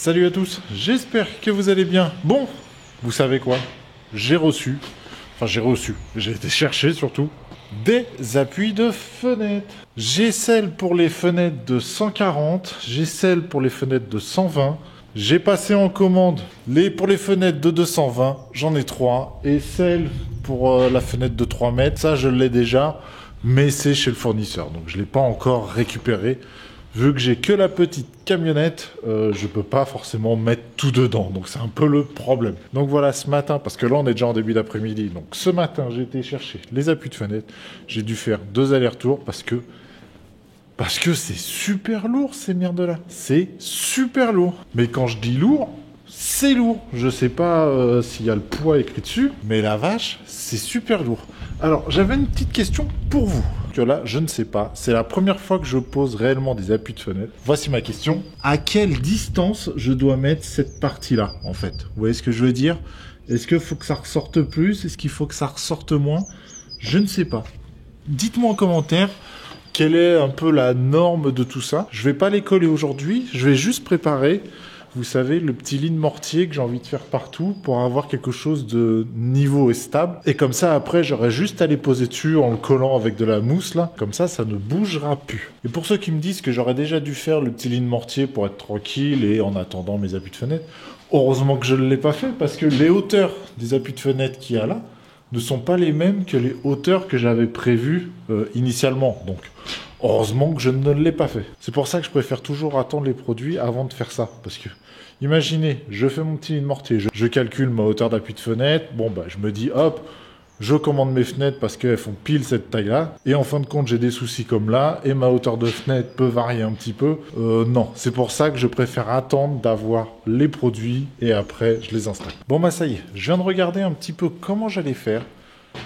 Salut à tous, j'espère que vous allez bien. Bon, vous savez quoi? J'ai reçu, j'ai été chercher surtout, des appuis de fenêtres. J'ai celle pour les fenêtres de 140, j'ai celle pour les fenêtres de 120. J'ai passé en commande pour les fenêtres de 220, j'en ai 3. Et celle pour la fenêtre de 3 mètres, ça je l'ai déjà, mais c'est chez le fournisseur. Donc je ne l'ai pas encore récupéré. Vu que j'ai que la petite camionnette, je peux pas forcément mettre tout dedans. Donc c'est un peu le problème. Donc voilà, ce matin, parce que là on est déjà en début d'après-midi. Donc ce matin, j'ai été chercher les appuis de fenêtre. J'ai dû faire 2 allers-retours parce que c'est super lourd ces merdes-là. C'est super lourd. Mais quand je dis lourd, c'est lourd. Je sais pas s'il y a le poids écrit dessus, mais la vache, c'est super lourd. Alors, j'avais une petite question pour vous. Que là, je ne sais pas. C'est la première fois que je pose réellement des appuis de fenêtre. Voici ma question. À quelle distance je dois mettre cette partie-là, en fait? Vous voyez ce que je veux dire? Est-ce qu'il faut que ça ressorte plus? Est-ce qu'il faut que ça ressorte moins? Je ne sais pas. Dites-moi en commentaire quelle est un peu la norme de tout ça. Je vais pas les coller aujourd'hui. Je vais juste préparer, vous savez, le petit lit de mortier que j'ai envie de faire partout pour avoir quelque chose de niveau et stable. Et comme ça, après, j'aurai juste à les poser dessus en le collant avec de la mousse, là. Comme ça ne bougera plus. Et pour ceux qui me disent que j'aurais déjà dû faire le petit lit de mortier pour être tranquille et en attendant mes appuis de fenêtre, heureusement que je ne l'ai pas fait parce que les hauteurs des appuis de fenêtre qu'il y a là ne sont pas les mêmes que les hauteurs que j'avais prévues initialement. Donc, heureusement que je ne l'ai pas fait. C'est pour ça que je préfère toujours attendre les produits avant de faire ça. Parce que, imaginez, je fais mon petit lit de mortier, je calcule ma hauteur d'appui de fenêtre, bon bah je me dis hop, je commande mes fenêtres parce qu'elles font pile cette taille-là, et en fin de compte j'ai des soucis comme là, et ma hauteur de fenêtre peut varier un petit peu. Non, c'est pour ça que je préfère attendre d'avoir les produits, et après je les installe. Bon bah ça y est, je viens de regarder un petit peu comment j'allais faire.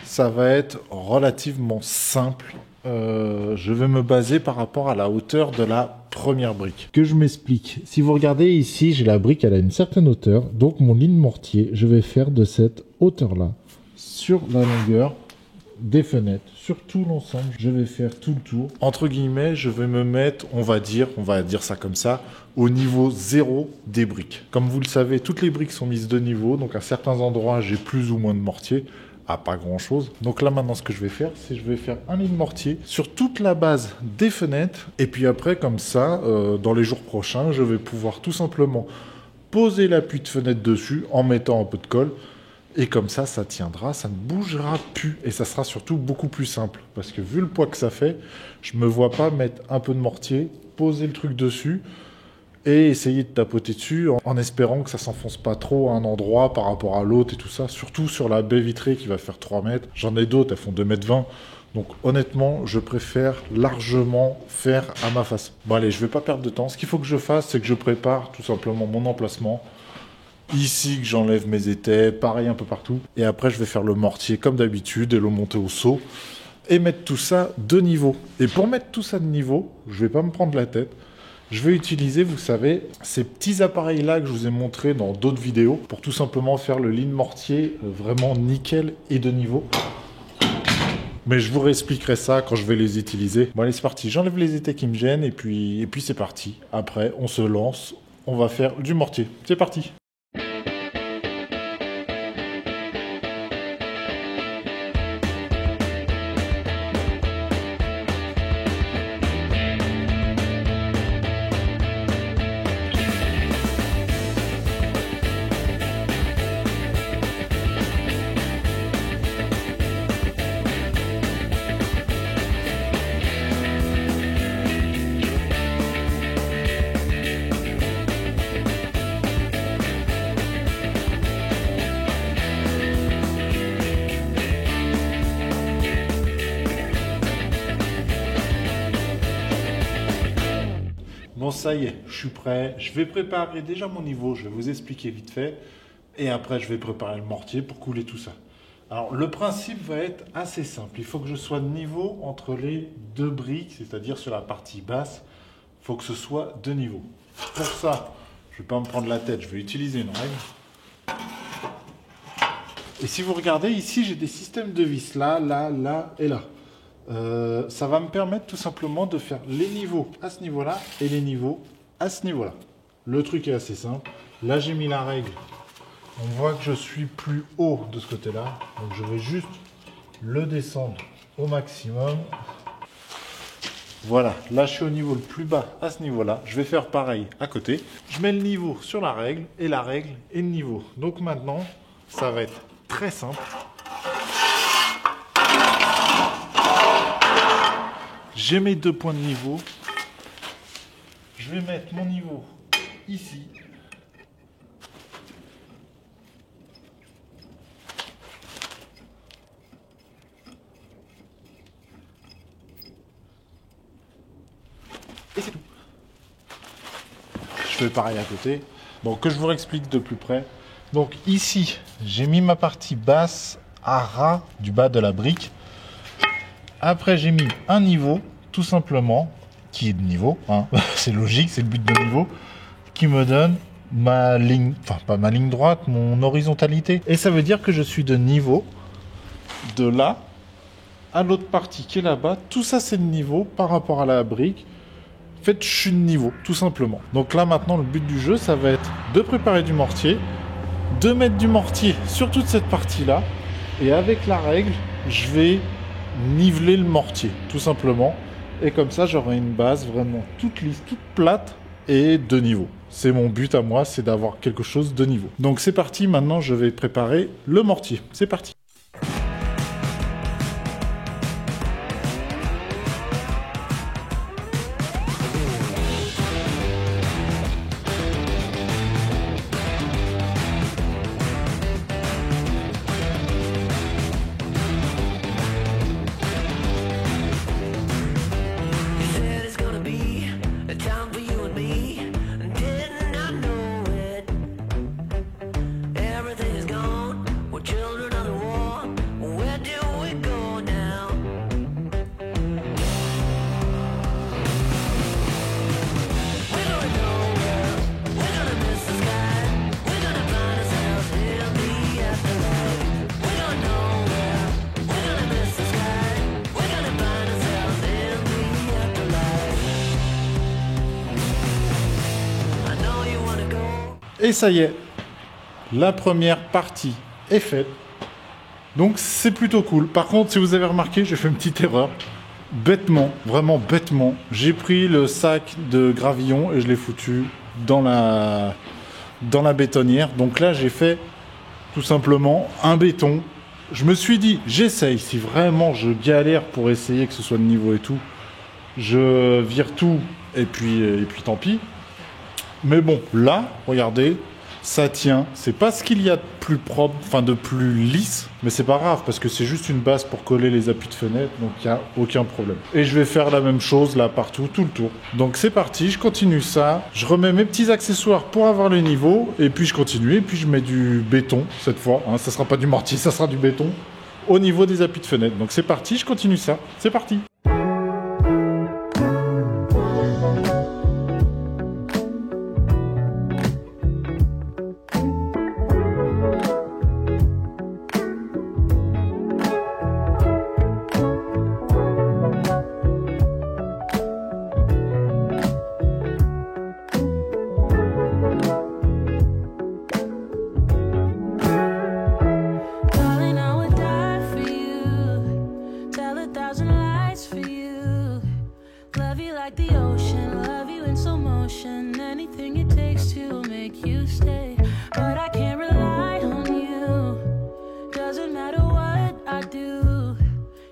Ça va être relativement simple. Je vais me baser par rapport à la hauteur de la première brique. Que je m'explique. Si vous regardez ici, j'ai la brique, elle a une certaine hauteur. Donc mon lit de mortier, je vais faire de cette hauteur-là sur la longueur des fenêtres, sur tout l'ensemble. Je vais faire tout le tour. Entre guillemets, je vais me mettre, on va dire ça comme ça, au niveau 0 des briques. Comme vous le savez, toutes les briques sont mises de niveau. Donc à certains endroits, j'ai plus ou moins de mortier. Pas grand chose. Donc là maintenant ce que je vais faire, c'est je vais faire un lit de mortier sur toute la base des fenêtres et puis après comme ça, dans les jours prochains, je vais pouvoir tout simplement poser l'appui de fenêtre dessus en mettant un peu de colle et comme ça tiendra, ça ne bougera plus et ça sera surtout beaucoup plus simple parce que vu le poids que ça fait, je me vois pas mettre un peu de mortier, poser le truc dessus et essayer de tapoter dessus en espérant que ça s'enfonce pas trop à un endroit par rapport à l'autre et tout ça, surtout sur la baie vitrée qui va faire 3 mètres. J'en ai d'autres, elles font 2,20 m. Donc honnêtement, je préfère largement faire à ma façon. Bon allez, je vais pas perdre de temps. Ce qu'il faut que je fasse, c'est que je prépare tout simplement mon emplacement. Ici, que j'enlève mes étais, pareil un peu partout. Et après, je vais faire le mortier comme d'habitude et le monter au seau. Et mettre tout ça de niveau. Et pour mettre tout ça de niveau, je vais pas me prendre la tête. Je vais utiliser, vous savez, ces petits appareils-là que je vous ai montrés dans d'autres vidéos pour tout simplement faire le lit de mortier vraiment nickel et de niveau. Mais je vous réexpliquerai ça quand je vais les utiliser. Bon allez, c'est parti. J'enlève les étais qui me gênent et puis c'est parti. Après, on se lance. On va faire du mortier. C'est parti. Bon, ça y est, je suis prêt. Je vais préparer déjà mon niveau, je vais vous expliquer vite fait. Et après, je vais préparer le mortier pour couler tout ça. Alors, le principe va être assez simple. Il faut que je sois de niveau entre les deux briques, c'est-à-dire sur la partie basse. Il faut que ce soit de niveau. Pour ça, je ne vais pas me prendre la tête, je vais utiliser une règle. Et si vous regardez, ici, j'ai des systèmes de vis là, là, là et là. Ça va me permettre tout simplement de faire les niveaux à ce niveau-là et les niveaux à ce niveau-là. Le truc est assez simple. Là, j'ai mis la règle. On voit que je suis plus haut de ce côté-là. Donc, je vais juste le descendre au maximum. Voilà, là je suis au niveau le plus bas à ce niveau-là. Je vais faire pareil à côté. Je mets le niveau sur la règle et le niveau. Donc maintenant, ça va être très simple. J'ai mes 2 points de niveau. Je vais mettre mon niveau ici. Et c'est tout. Je fais pareil à côté. Bon, que je vous réexplique de plus près. Donc ici, j'ai mis ma partie basse à ras du bas de la brique. Après, j'ai mis un niveau, tout simplement, qui est de niveau. Hein. C'est logique, c'est le but de niveau, qui me donne ma ligne, enfin pas ma ligne droite, mon horizontalité. Et ça veut dire que je suis de niveau de là à l'autre partie qui est là-bas. Tout ça, c'est de niveau par rapport à la brique. En fait, je suis de niveau, tout simplement. Donc là, maintenant, le but du jeu, ça va être de préparer du mortier, de mettre du mortier sur toute cette partie-là. Et avec la règle, je vais niveler le mortier, tout simplement. Et comme ça, j'aurai une base vraiment toute lisse, toute plate et de niveau. C'est mon but à moi, c'est d'avoir quelque chose de niveau. Donc c'est parti, maintenant, je vais préparer le mortier. C'est parti. Et ça y est, la première partie est faite. Donc c'est plutôt cool. Par contre, si vous avez remarqué, j'ai fait une petite erreur. Bêtement, vraiment bêtement, j'ai pris le sac de gravillon et je l'ai foutu dans la bétonnière. Donc là, j'ai fait tout simplement un béton. Je me suis dit, j'essaye. Si vraiment je galère pour essayer que ce soit de niveau et tout, je vire tout et puis tant pis. Mais bon, là, regardez, ça tient. C'est pas ce qu'il y a de plus propre, enfin de plus lisse, mais c'est pas grave parce que c'est juste une base pour coller les appuis de fenêtre, donc il n'y a aucun problème. Et je vais faire la même chose là partout, tout le tour. Donc c'est parti, je continue ça. Je remets mes petits accessoires pour avoir le niveau, et puis je continue, et puis je mets du béton cette fois. Hein, ça sera pas du mortier, ça sera du béton au niveau des appuis de fenêtre. Donc c'est parti, je continue ça. C'est parti.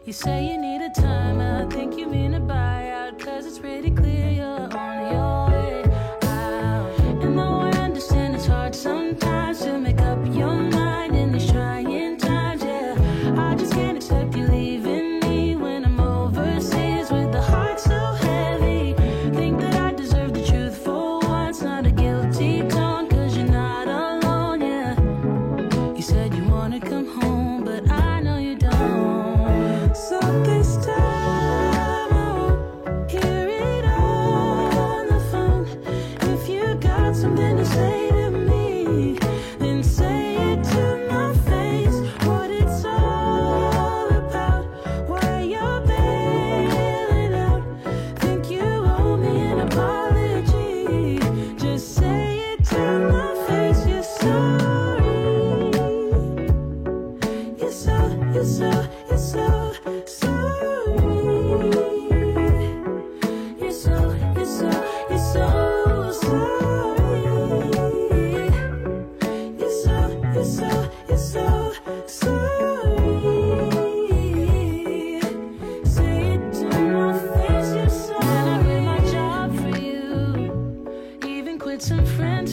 You say you need a time, I think you mean a buyout, 'cause it's pretty clear you're on your way out. And though I understand it's hard sometimes to make up your mind in these trying times, yeah, I just can't accept you leaving me when I'm overseas with the heart so heavy. Think that I deserve the truth for once, not a guilty tone, 'cause you're not alone, yeah. You said you wanna come home, but I know you don't. So this time I won't hear it on the phone. If you got something to say to me, then say it to my face. What it's all about, why you're bailing out. Think you owe me an apology, just say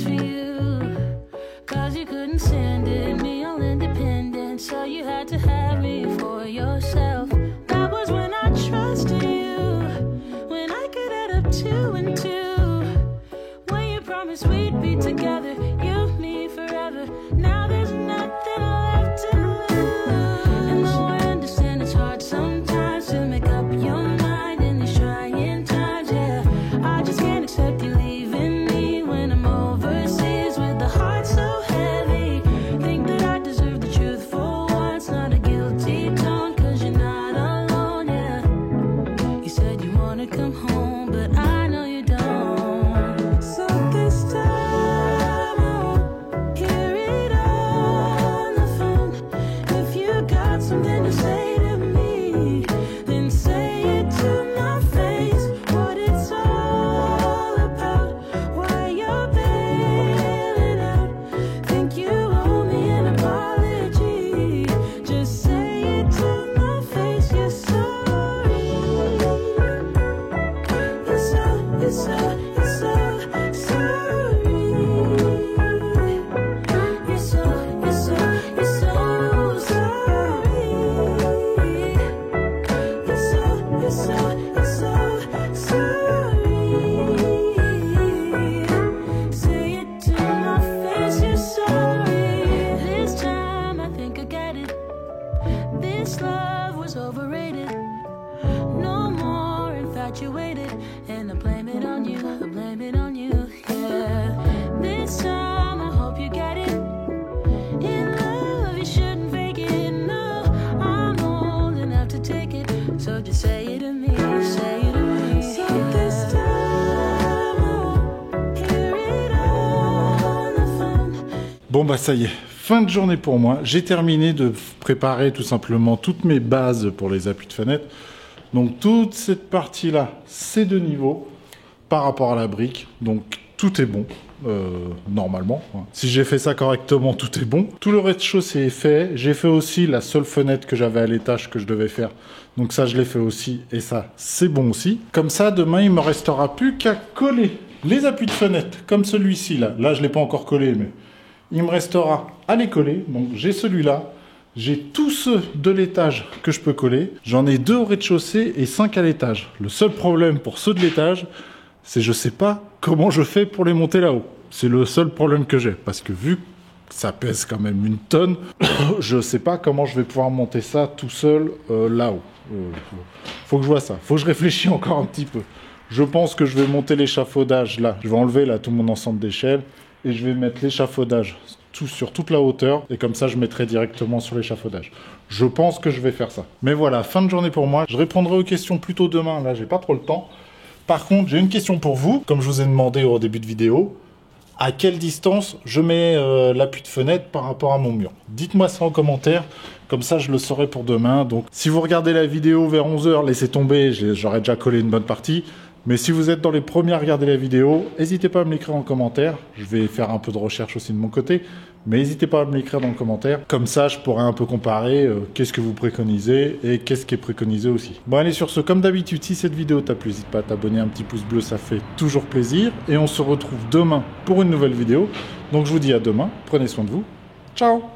for you. Cause you couldn't stand it, me all independent. So you had to have me for yourself. That was when I trusted you, when I could add up 2 and 2. When you promised we'd be together, you, me, forever. Now there's nothing left to lose. And though I understand it's hard sometimes to make up your mind in these trying times, yeah, I just can't accept you leaving me when I'm overseas with the heart so heavy. Think that I deserve the truth for once, not a guilty tone, cause you're not alone, yeah. You said you wanna come home, but I know you don't. So this time I won't hear it on the phone. If you got something to say to me, then say it to my face. What it's all about, why you're bailing out. Think you owe me an apology. Just say it to my face. You're sorry. You're so sorry. You're so sorry. You're so sorry. Say it to my face, you're sorry. This time I think I get it. This love was overrated. No more infatuated. And I blame it on you, I blame it on you, yeah. This time I hope you get it. In love you shouldn't fake it, no. I'm old enough to take it. So just say it to me, say it to me. So this time I won't hear it on the phone. Bon bah ça y est, fin de journée pour moi. J'ai terminé de préparer tout simplement toutes mes bases pour les appuis de fenêtre. Donc toute cette partie-là, c'est de niveau par rapport à la brique. Donc tout est bon, normalement. Si j'ai fait ça correctement, tout est bon. Tout le rez-de-chaussée est fait. J'ai fait aussi la seule fenêtre que j'avais à l'étage que je devais faire. Donc ça, je l'ai fait aussi. Et ça, c'est bon aussi. Comme ça, demain, il me restera plus qu'à coller les appuis de fenêtre, comme celui-ci là. Là, je ne l'ai pas encore collé, mais il me restera à les coller. Donc j'ai celui-là. J'ai tous ceux de l'étage que je peux coller. J'en ai 2 au rez-de-chaussée et 5 à l'étage. Le seul problème pour ceux de l'étage, c'est que je ne sais pas comment je fais pour les monter là-haut. C'est le seul problème que j'ai. Parce que vu que ça pèse quand même 1 tonne, je ne sais pas comment je vais pouvoir monter ça tout seul là-haut. Faut que je vois ça. Faut que je réfléchisse encore un petit peu. Je pense que je vais monter l'échafaudage là. Je vais enlever là tout mon ensemble d'échelles et je vais mettre l'échafaudage sur toute la hauteur, et comme ça je mettrai directement sur l'échafaudage. Je pense que je vais faire ça. Mais voilà, fin de journée pour moi. Je répondrai aux questions plutôt demain, là j'ai pas trop le temps. Par contre, j'ai une question pour vous, comme je vous ai demandé au début de vidéo. À quelle distance je mets l'appui de fenêtre par rapport à mon mur? Dites-moi ça en commentaire, comme ça je le saurai pour demain. Donc si vous regardez la vidéo vers 11 h, laissez tomber, j'aurais déjà collé une bonne partie. Mais si vous êtes dans les premiers à regarder la vidéo, n'hésitez pas à me l'écrire en commentaire. Je vais faire un peu de recherche aussi de mon côté, mais n'hésitez pas à me l'écrire dans le commentaire. Comme ça, je pourrai un peu comparer qu'est-ce que vous préconisez et qu'est-ce qui est préconisé aussi. Bon, allez, sur ce, comme d'habitude, si cette vidéo t'a plu, n'hésite pas à t'abonner, un petit pouce bleu, ça fait toujours plaisir. Et on se retrouve demain pour une nouvelle vidéo. Donc je vous dis à demain, prenez soin de vous. Ciao!